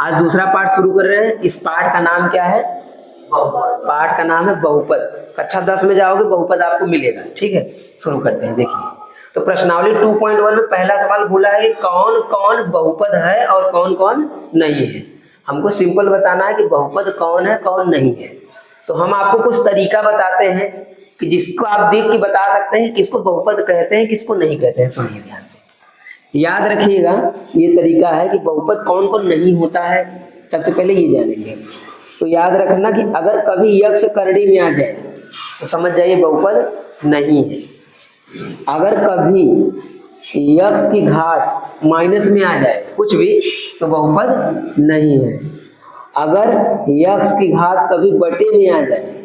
आज दूसरा पार्ट शुरू कर रहे हैं। इस पार्ट का नाम क्या है? पार्ट का नाम है बहुपद। कक्षा 10 में जाओगे बहुपद आपको मिलेगा। ठीक है, शुरू करते हैं। देखिए, तो प्रश्नावली 2.1 में पहला सवाल बोला है कि कौन कौन बहुपद है और कौन कौन नहीं है। हमको सिंपल बताना है कि बहुपद कौन है कौन नहीं है। तो हम आपको कुछ तरीका बताते हैं कि जिसको आप देख के बता सकते हैं किसको बहुपद कहते हैं किसको नहीं कहते हैं। सुनिए ध्यान से, याद रखिएगा। ये तरीका है कि बहुपद कौन कौन नहीं होता है, सबसे पहले ये जानेंगे। तो याद रखना कि अगर कभी यक्ष करड़ी में आ जाए तो समझ जाइए बहुपद नहीं है। अगर कभी यक्ष की घात माइनस में आ जाए कुछ भी तो बहुपद नहीं है। अगर यक्ष की घात कभी बटे में आ जाए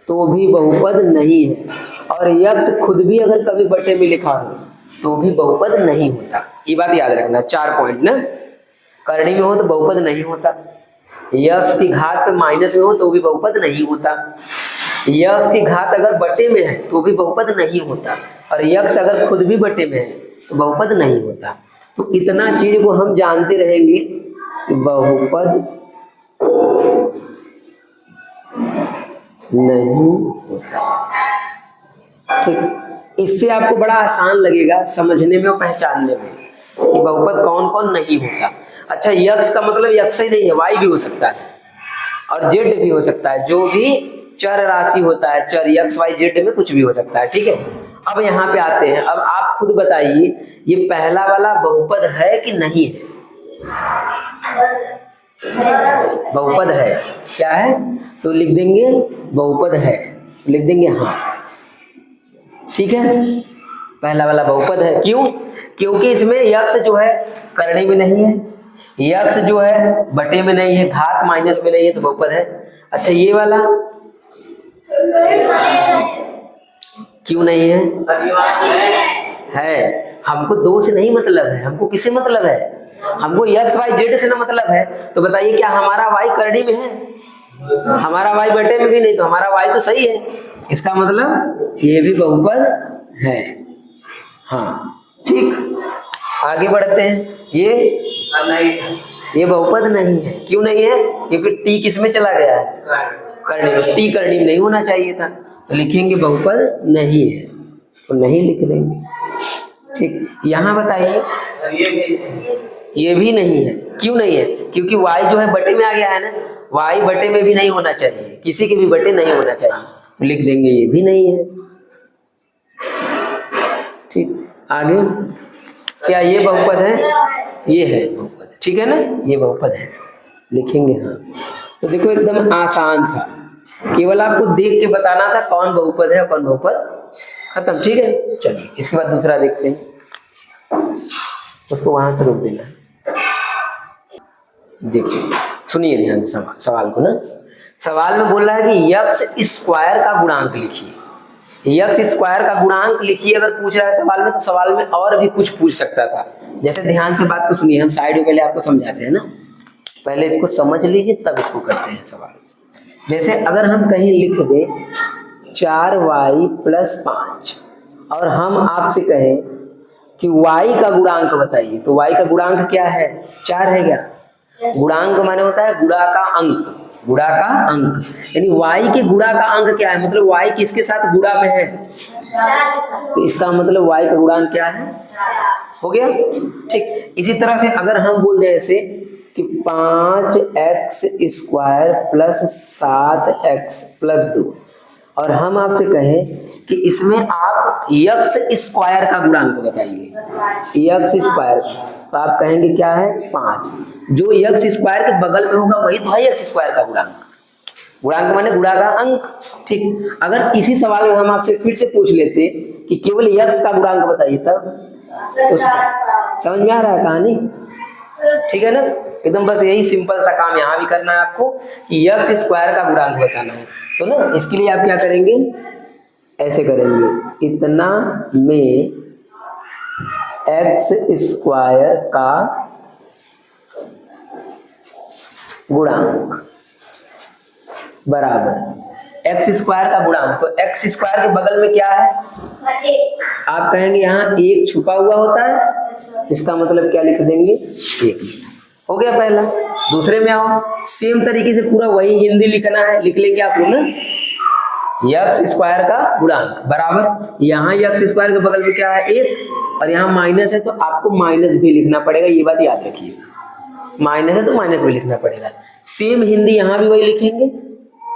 तो भी बहुपद नहीं है। और यक्ष खुद भी अगर कभी बटे में लिखा हो तो भी बहुपद नहीं होता। ये बात याद रखना, 4 पॉइंट ना। करड़ी में हो तो बहुपद नहीं होता, यक्ष की घात पे माइनस में हो तो भी बहुपद नहीं होता, यक्ष की घात अगर बटे में है तो भी बहुपद नहीं होता, और यक्ष अगर खुद भी बटे में है तो बहुपद नहीं होता। तो इतना चीज को हम जानते रहेंगे कि बहुपद नहीं होता। ठीक, इससे आपको बड़ा आसान लगेगा समझने में और पहचानने में कि बहुपद कौन कौन नहीं होता। अच्छा, यक्ष का मतलब यक्ष ही नहीं है, वाई भी हो सकता है और जेड भी हो सकता है। जो भी चर राशि होता है, चर यक्ष वाई जेड में कुछ भी हो सकता है। ठीक है, अब यहाँ पे आते हैं। अब आप खुद बताइए ये पहला वाला बहुपद है कि नहीं है? बहुपद है। क्या है? तो लिख देंगे बहुपद है, लिख देंगे हाँ। ठीक है, पहला वाला बहुपद है। क्यों? क्योंकि इसमें यक्ष जो है करणी में नहीं है, यक्ष जो है बटे में नहीं है, घात माइनस में नहीं है, तो बहुपद है। अच्छा, ये वाला क्यों नहीं है? है। हमको दो से नहीं मतलब है, हमको किससे मतलब है? हमको यक्ष वाई जेड से ना मतलब है। तो बताइए क्या हमारा वाई करणी में है? हमारा वाई बटे में भी नहीं, तो हमारा वाई तो सही है। इसका मतलब ये भी बहुपद है। हाँ, ठीक, आगे बढ़ते हैं। ये बहुपद नहीं है। क्यों नहीं है? क्योंकि टी किस में चला गया है? करणी में। टी करणी में नहीं होना चाहिए था, तो लिखेंगे बहुपद नहीं है, तो नहीं लिख देंगे। ठीक, यहाँ बताइए ये भी नहीं है। क्यों नहीं है? क्योंकि y जो है बटे में आ गया है ना, y बटे में भी नहीं होना चाहिए, किसी के भी बटे नहीं होना चाहिए, तो लिख देंगे ये भी नहीं है। ठीक, आगे क्या ये बहुपद है? ये है बहुपद। ठीक है ना, ये बहुपद है, लिखेंगे हाँ। तो देखो एकदम आसान था, केवल आपको देख के बताना था कौन बहुपद है और कौन बहुपद, खत्म। ठीक है, चलिए इसके बाद दूसरा देखते हैं, उसको वहां से रोक देना। देखिए, सुनिए ध्यान से सवाल को ना। सवाल में बोल रहा है कि यक्ष स्क्वायर का गुणांक लिखिए। यक्ष स्क्वायर का गुणांक लिखिए अगर पूछ रहा है सवाल में, तो सवाल में और भी कुछ पूछ सकता था। जैसे ध्यान से बात को सुनिए, हम साइड में पहले आपको समझाते हैं ना, पहले इसको समझ लीजिए तब इसको करते हैं सवाल। जैसे अगर हम कहीं लिख दें 4y + 5 और हम आपसे कहें कि y का गुणांक बताइए, तो y का गुणांक क्या है? 4 है क्या? गुणांक माने होता है गुणा का अंक, गुणा का अंक, यानी y के गुणा का अंक क्या है? मतलब y किसके साथ गुणा में है? तो इसका मतलब y का गुणांक क्या है? हो गया। ठीक, इसी तरह से अगर हम बोल दें ऐसे कि 5x² + 7x + 2 और हम आपसे कहें कि इसमें आप यक्ष स्क्वायर का गुणांक बताइए, यक्ष स्क्वायर, तो आप कहेंगे क्या है? 5। जो यक्ष स्क्वायर के बगल में होगा वही तो है यक्ष स्क्वायर का गुणांक। गुणांक माने गुणा का अंक। ठीक, अगर इसी सवाल में हम आपसे फिर से पूछ लेते कि केवल यक्ष का गुणांक बताइए, तब तो समझ में आ रहा है कहानी? ठीक है ना, एकदम बस यही सिंपल सा काम यहाँ भी करना है आपको कि यक्ष स्क्वायर का गुणांक बताना है। तो ना इसके लिए आप क्या करेंगे? ऐसे करेंगे, इतना में x² का गुणांक बराबर x² का गुणांक। तो x² के बगल में क्या है? आप कहेंगे यहाँ 1 छुपा हुआ होता है, इसका मतलब क्या लिख देंगे? 1। हो गया पहला। दूसरे में आओ, सेम तरीके से पूरा वही हिंदी लिखना है, लिख लेंगे आप लोग ना। यक्स स्क्वायर का गुणांक बराबर, यहाँ यक्स स्क्वायर के बगल में क्या है 1 और यहाँ माइनस है तो आपको माइनस भी लिखना पड़ेगा, ये बात याद रखिए। माइनस है तो माइनस भी लिखना पड़ेगा। सेम हिंदी यहाँ भी वही लिखेंगे,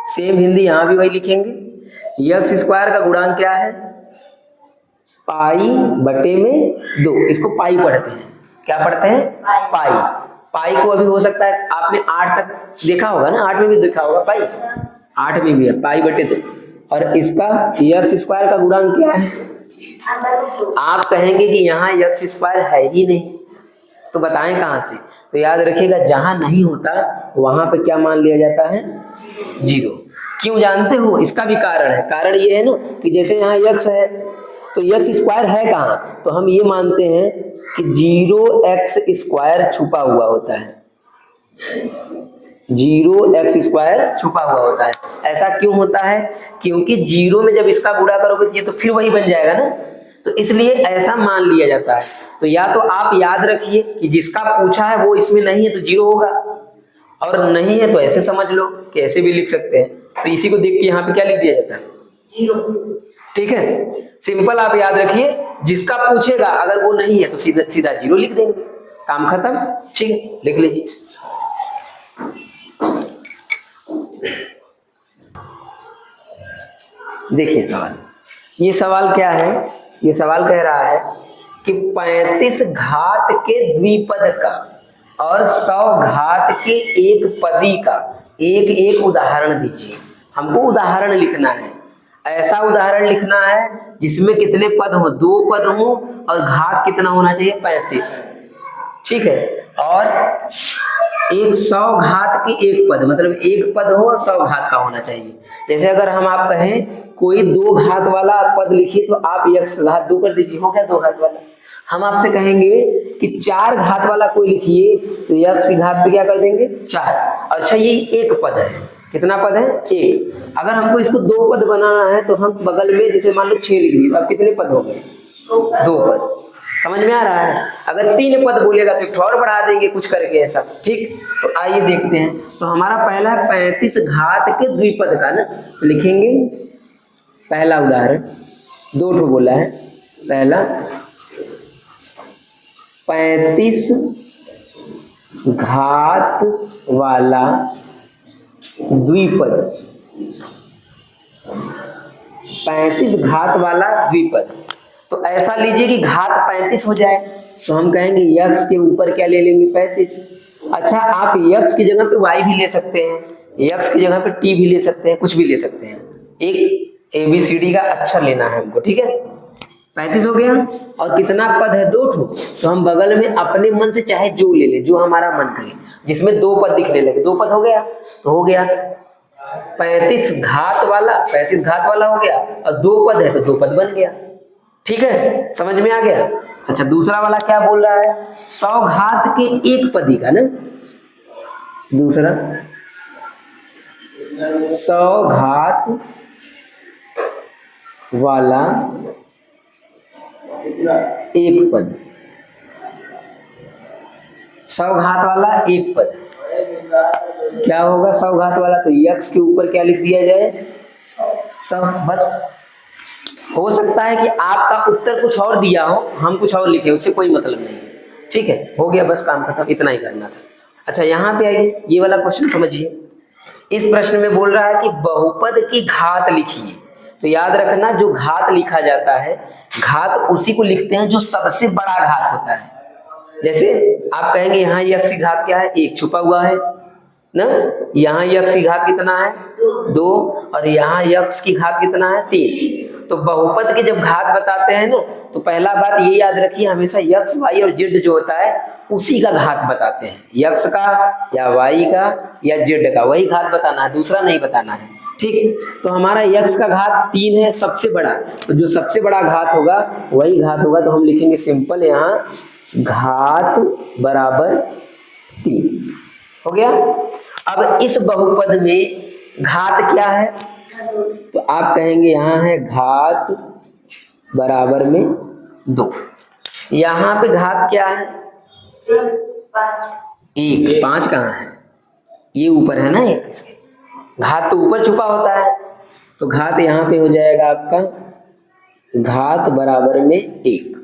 सेम हिंदी यहाँ भी वही लिखेंगे। यक्स स्क्वायर का गुणांक क्या है पाई बटे में 2, इसको पाई पढ़ते हैं। क्या पढ़ते हैं पाई। पाई को अभी हो सकता है आपने 8 तक देखा होगा ना, 8 में भी देखा होगा पाई, 8 में भी है पाई बटे 2। और इसका यक्स स्क्वायर का गुणांक क्या है? आप कहेंगे कि यहाँ यक्स स्क्वायर है ही नहीं, तो बताएं कहाँ से? तो याद रखिएगा जहां नहीं होता वहां पे क्या मान लिया जाता है 0। क्यों जानते हो? इसका भी कारण है। कारण ये है ना कि जैसे यहाँ यक्स है तो यक्स स्क्वायर है कहाँ, तो हम ये मानते हैं कि 0x स्क्वायर छुपा हुआ होता है, 0x स्क्वायर छुपा हुआ होता है। ऐसा क्यों होता है? क्योंकि 0 में जब इसका गुणा करोगे ये तो फिर वही बन जाएगा ना, तो इसलिए ऐसा मान लिया जाता है। तो या तो आप याद रखिए कि जिसका पूछा है वो इसमें नहीं है तो 0 होगा, और नहीं है तो ऐसे समझ लो कि ऐसे भी लिख सकते हैं। तो इसी को देख के यहाँ पे क्या लिख दिया जाता है 0। ठीक है, सिंपल आप याद रखिए, जिसका पूछेगा अगर वो नहीं है तो सीधा सीधा 0 लिख देंगे, काम खत्म। ठीक है, लिख लीजिए। देखिए सवाल, ये सवाल क्या है? ये सवाल कह रहा है कि 35 घात के द्विपद का और 100 घात के एक पदी का एक एक उदाहरण दीजिए। हमको उदाहरण लिखना है, ऐसा उदाहरण लिखना है जिसमें कितने पद हो, 2 पद हो और घात कितना होना चाहिए 35। ठीक है, और एक 100 घात की एक पद, मतलब एक पद हो और 100 घात का होना चाहिए। जैसे अगर हम आप कहें कोई 2 घात वाला पद लिखिए तो आप x का घात 2 कर दीजिए, हो गया 2 घात वाला। हम आपसे कहेंगे कि 4 घात वाला कोई लिखिए तो x की घात पे क्या कर देंगे 4। अच्छा ये एक पद है, कितना पद है 1। अगर हमको इसको 2 पद बनाना है तो हम बगल में जैसे मान लो 6 लिख दिए, तो अब कितने पद हो गए 2 पद। समझ में आ रहा है? अगर 3 पद बोलेगा तो एक और बढ़ा देंगे कुछ करके ऐसा। ठीक, तो आइए देखते हैं। तो हमारा पहला 35 घात के द्विपद का ना, तो लिखेंगे पहला उदाहरण, 2 ठो बोला है। पहला 35 घात वाला द्विपद, 35 घात वाला द्विपद। तो ऐसा लीजिए कि घात 35 हो जाए, तो हम कहेंगे यक्स के ऊपर क्या ले लेंगे 35। अच्छा, आप यक्स की जगह पे y भी ले सकते हैं, यक्स की जगह पे t भी ले सकते हैं, कुछ भी ले सकते हैं। एक ABCD का अक्षर लेना है हमको। ठीक है, 35 हो गया और कितना पद है 2 ठो, तो हम बगल में अपने मन से चाहे जो ले ले, जो हमारा मन करे, जिसमें 2 पद दिखने लगे। 2 पद हो गया, तो हो गया 35 घात वाला, 35 घात वाला हो गया, और 2 पद है तो 2 पद बन गया। ठीक है, समझ में आ गया? अच्छा, दूसरा वाला क्या बोल रहा है? 100 घात के एक पदी का ना, दूसरा 100 घात वाला एक पद, 100 घात वाला एक पद क्या होगा? 100 घात वाला, तो यक्स के ऊपर क्या लिख दिया जाए 100। बस, हो सकता है कि आपका उत्तर कुछ और दिया हो, हम कुछ और लिखे, उससे कोई मतलब नहीं। ठीक है, हो गया, बस काम खत्म, इतना ही करना था। अच्छा, यहाँ पे आइए, ये वाला क्वेश्चन समझिए। इस प्रश्न में बोल रहा है कि बहुपद की घात लिखिए। तो याद रखना, जो घात लिखा जाता है, घात उसी को लिखते हैं जो सबसे बड़ा घात होता है। जैसे आप कहेंगे यहाँ यक्स की घात क्या है 1 छुपा हुआ है ना, यहाँ यक्स की घात कितना है 2, और यहाँ यक्स की घात कितना है 3। तो बहुपद के जब घात बताते हैं ना, तो पहला बात ये याद रखिए, हमेशा यक्स वाई और जेड जो होता है उसी का घात बताते हैं, यक्स का या वाई का या जेड का, वही घात बताना है, दूसरा नहीं बताना है। ठीक, तो हमारा यक्स का घात 3 है, सबसे बड़ा, तो जो सबसे बड़ा घात होगा वही घात होगा। तो हम लिखेंगे सिंपल यहाँ घात बराबर 3 हो गया। अब इस बहुपद में घात क्या है, तो आप कहेंगे यहाँ है घात बराबर में 2। यहाँ पे घात क्या है 1, 5 कहाँ है ये ऊपर है ना, एक इसके घात तो ऊपर छुपा होता है, तो घात यहाँ पे हो जाएगा आपका घात बराबर में 1।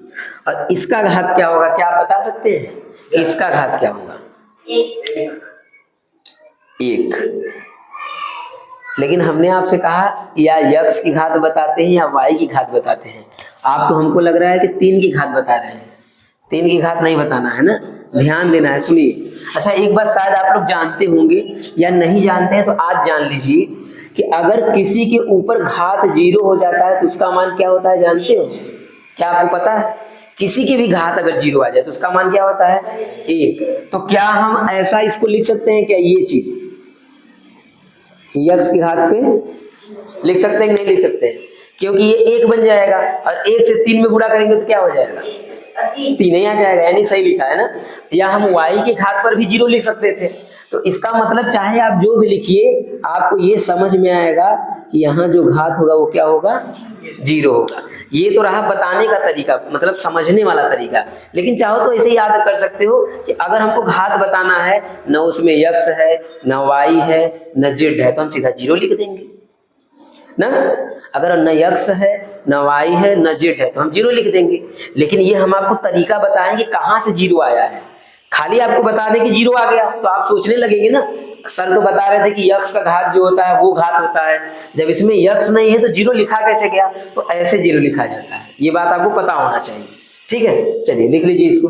और इसका घात क्या होगा, क्या आप बता सकते हैं? इसका घात क्या होगा? 1। लेकिन हमने आपसे कहा या x की घात बताते हैं या y की घात बताते हैं। आप तो हमको लग रहा है कि 3 की घात बता रहे हैं। 3 की घात नहीं बताना है ना, ध्यान देना है। सुनिए, अच्छा एक बात शायद आप लोग जानते होंगे या नहीं जानते हैं तो आज जान लीजिए कि अगर किसी के ऊपर घात 0 हो जाता है तो उसका मान क्या होता है, जानते हो? क्या आपको पता है? किसी की भी घात अगर 0 आ जाए तो उसका मान क्या होता है? 1। तो क्या हम ऐसा इसको लिख सकते हैं क्या, ये चीज x की घात पे लिख सकते हैं कि नहीं लिख सकते हैं? क्योंकि ये 1 बन जाएगा और 1 से 3 में गुणा करेंगे तो क्या हो जाएगा? 3 ही आ जाएगा, यानी सही लिखा है ना। या हम y की घात पर भी 0 लिख सकते थे। तो इसका मतलब चाहे आप जो भी लिखिए आपको ये समझ में आएगा कि यहाँ जो घात होगा वो क्या होगा? 0 होगा। ये तो रहा बताने का तरीका, मतलब समझने वाला तरीका। लेकिन चाहो तो ऐसे याद कर सकते हो कि अगर हमको घात बताना है, न उसमें x है न y है न z है, तो हम सीधा 0 लिख देंगे ना। अगर न x है न y है न z है तो हम 0 लिख देंगे। लेकिन ये हम आपको तरीका बताएंगे कहाँ से 0 आया है। खाली आपको बता दें कि 0 आ गया तो आप सोचने लगेंगे ना, सर तो बता रहे थे कि x का घात जो होता है वो घात होता है, जब इसमें x नहीं है तो 0 लिखा कैसे गया? तो ऐसे 0 लिखा जाता है। ये बात आपको पता होना चाहिए। ठीक है, चलिए लिख लीजिए इसको।